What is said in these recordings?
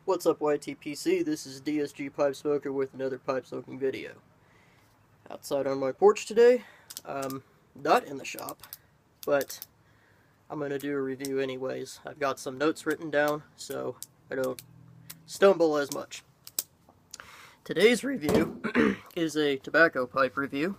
What's up, YTPC? This is DSG Pipe Smoker with another pipe smoking video. Outside on my porch today, not in the shop, but I'm going to do a review anyways. I've got some notes written down, so I don't stumble as much. Today's review is a tobacco pipe review.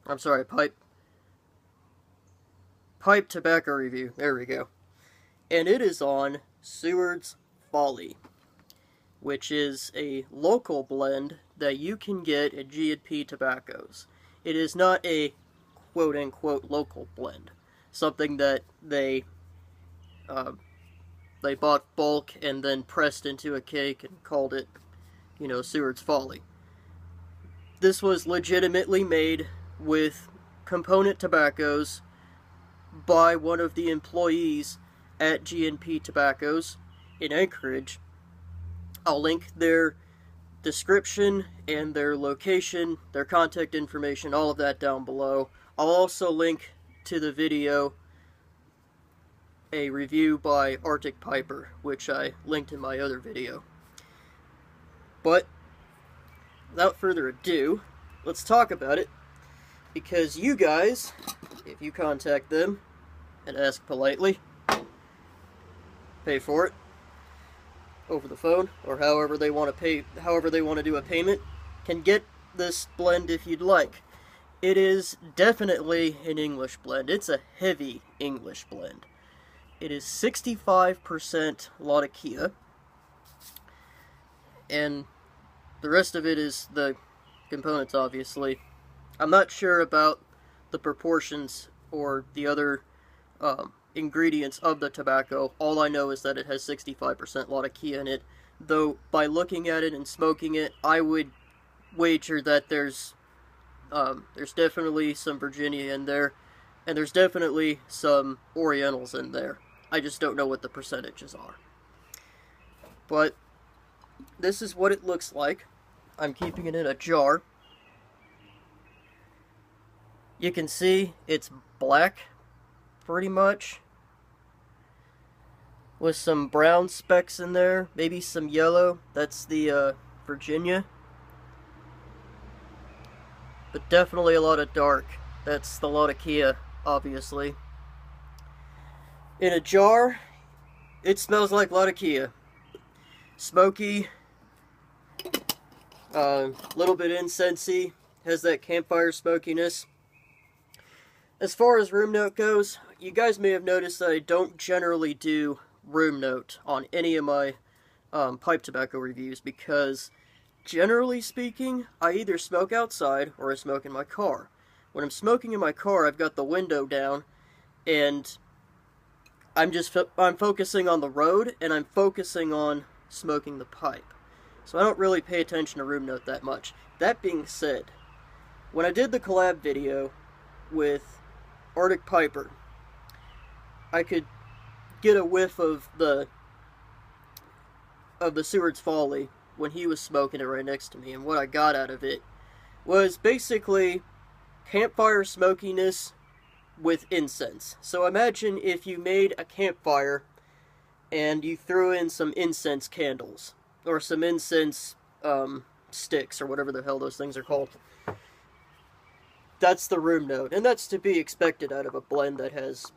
I'm sorry, pipe tobacco review. There we go. And it is on Sewards Folly, which is a local blend that you can get at G&P Tobaccos. It is not a quote-unquote local blend, something that they bought bulk and then pressed into a cake and called it, Sewards Folly. This was legitimately made with component tobaccos by one of the employees at G&P Tobaccos in Anchorage. I'll link their description and their location, their contact information, all of that down below. I'll also link to the video, a review by Arctic Piper, which I linked in my other video. But without further ado, let's talk about it, because you guys, if you contact them and ask politely, pay for it over the phone, or however they want to do a payment, can get this blend if you'd like. It is definitely an English blend. It's a heavy English blend. It is 65% Latakia, and the rest of it is the components, obviously. I'm not sure about the proportions or the other ingredients of the tobacco. All I know is that it has 65% Latakia in it, though by looking at it and smoking it, I would wager that there's definitely some Virginia in there, and there's definitely some Orientals in there. I just don't know what the percentages are. But this is what it looks like. I'm keeping it in a jar. You can see it's black, pretty much, with some brown specks in there, maybe some yellow. That's the Virginia, but definitely a lot of dark. That's the Latakia, obviously. In a jar, it smells like Latakia. Smoky, little bit incensey, has that campfire smokiness. As far as room note goes, you guys may have noticed that I don't generally do room note on any of my pipe tobacco reviews, because generally speaking, I either smoke outside or I smoke in my car. When I'm smoking in my car, I've got the window down, and I'm focusing on the road, and I'm focusing on smoking the pipe. So I don't really pay attention to room note that much. That being said, when I did the collab video with Arctic Piper, I could get a whiff of the Sewards Folly when he was smoking it right next to me, and what I got out of it was basically campfire smokiness with incense. So imagine if you made a campfire and you threw in some incense candles, or some incense sticks, or whatever the hell those things are called. That's the room note, and that's to be expected out of a blend that has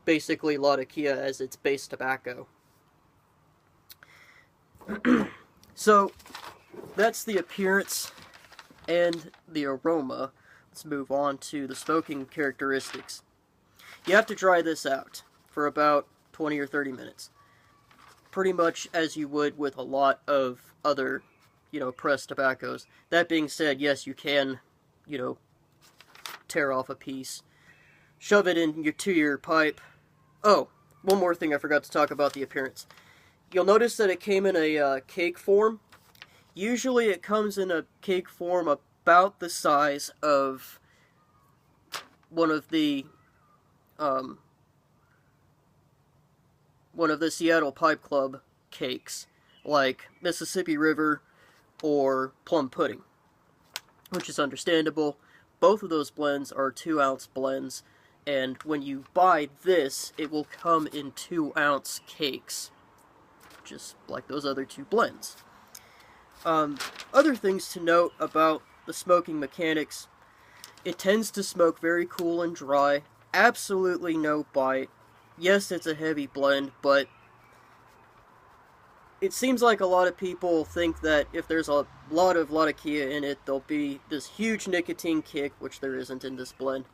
basically Latakia as its base tobacco. So, that's the appearance and the aroma. Let's move on to the smoking characteristics. You have to dry this out for about 20 or 30 minutes. Pretty much as you would with a lot of other, pressed tobaccos. That being said, yes, you can, tear off a piece, shove it into your pipe. Oh, one more thing I forgot to talk about the appearance. You'll notice that it came in a cake form. Usually it comes in a cake form about the size of one of the Seattle Pipe Club cakes, like Mississippi River or Plum Pudding, which is understandable. Both of those blends are 2-ounce blends, and when you buy this, it will come in 2-ounce cakes. just like those other two blends. Other things to note about the smoking mechanics: it tends to smoke very cool and dry, absolutely no bite. Yes, it's a heavy blend, but it seems like a lot of people think that if there's a lot of Latakia in it, there'll be this huge nicotine kick, which there isn't in this blend.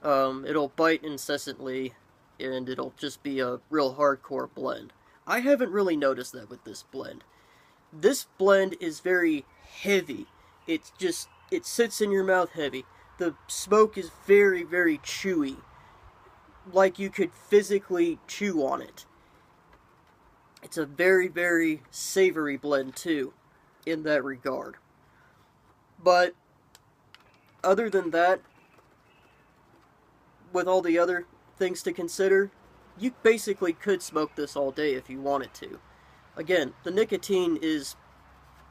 It'll bite incessantly, and it'll just be a real hardcore blend. I haven't really noticed that with this blend. This blend is very heavy. It sits in your mouth heavy. The smoke is very, very chewy. Like you could physically chew on it. It's a very, very savory blend, too, in that regard. But, other than that, with all the other things to consider, you basically could smoke this all day if you wanted to. Again, the nicotine is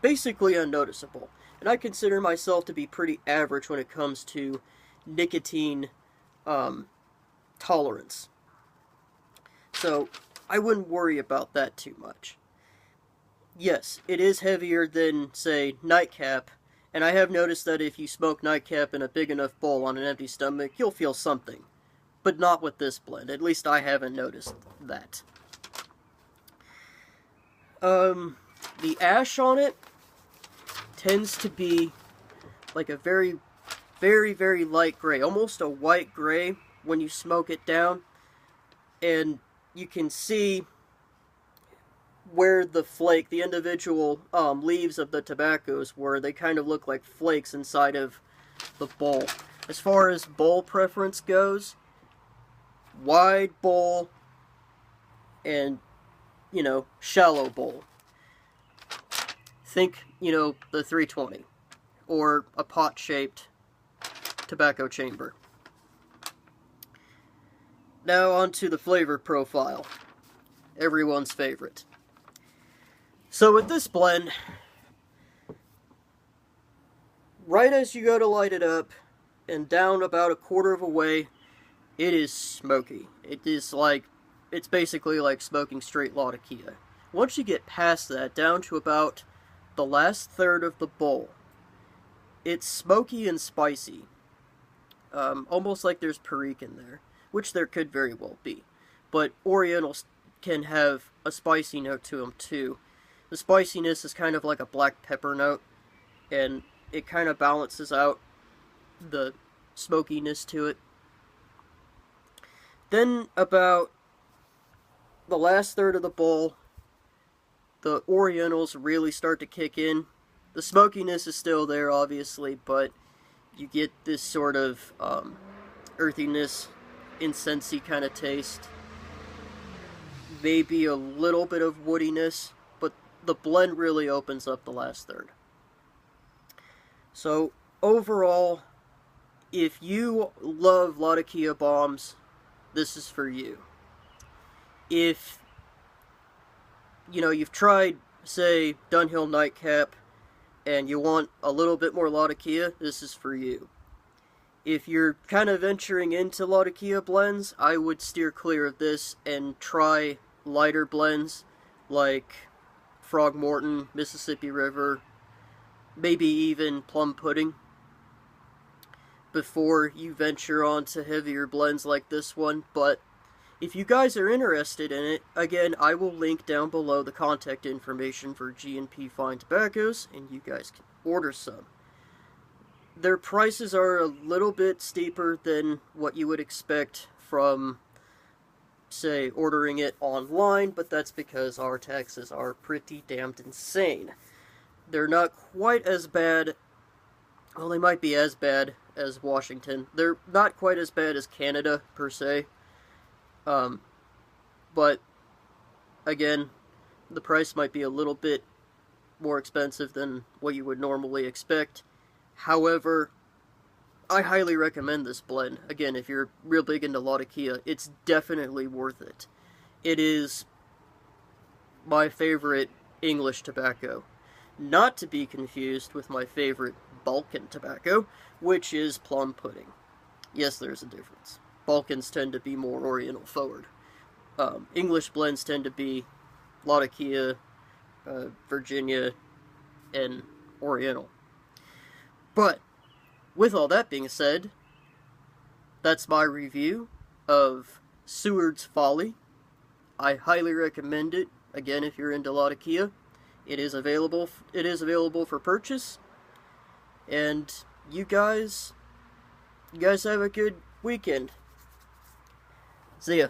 basically unnoticeable, and I consider myself to be pretty average when it comes to nicotine tolerance. So, I wouldn't worry about that too much. Yes, it is heavier than, say, Nightcap, and I have noticed that if you smoke Nightcap in a big enough bowl on an empty stomach, you'll feel something. But not with this blend. At least I haven't noticed that. The ash on it tends to be like a very, very, very light gray. Almost a white gray when you smoke it down. And you can see where the flake, the individual leaves of the tobaccos were. They kind of look like flakes inside of the bowl. As far as bowl preference goes, wide bowl and, shallow bowl. Think, the 320 or a pot-shaped tobacco chamber. Now on to the flavor profile. Everyone's favorite. So with this blend, right as you go to light it up, and down about a quarter of a way, it is smoky. It's basically like smoking straight Latakia. Once you get past that, down to about the last third of the bowl, it's smoky and spicy. Almost like there's Perique in there. Which there could very well be. But Orientals can have a spicy note to them too. The spiciness is kind of like a black pepper note, and it kind of balances out the smokiness to it. Then about the last third of the bowl, the Orientals really start to kick in. The smokiness is still there, obviously, but you get this sort of earthiness, incensey kind of taste. Maybe a little bit of woodiness, but the blend really opens up the last third. So, overall, if you love Latakia bombs, this is for you. If, you've tried, say, Dunhill Nightcap, and you want a little bit more Latakia, this is for you. If you're kind of venturing into Latakia blends, I would steer clear of this and try lighter blends like Frogmorton, Mississippi River, maybe even Plum Pudding, before you venture on to heavier blends like this one. But if you guys are interested in it, again, I will link down below the contact information for G&P Fine Tobaccos, and you guys can order some. Their prices are a little bit steeper than what you would expect from, say, ordering it online, but that's because our taxes are pretty damned insane. They're not quite as bad, well, they might be as bad as Washington. They're not quite as bad as Canada, per se. But, again, the price might be a little bit more expensive than what you would normally expect. However, I highly recommend this blend. Again, if you're real big into Latakia, it's definitely worth it. It is my favorite English tobacco. Not to be confused with my favorite Balkan tobacco, which is Plum Pudding. Yes, there's a difference. Balkans tend to be more Oriental forward. English blends tend to be Latakia, Virginia, and Oriental. But, with all that being said, that's my review of Sewards Folly. I highly recommend it. Again, if you're into Latakia, it is available for purchase. And you guys have a good weekend. See ya.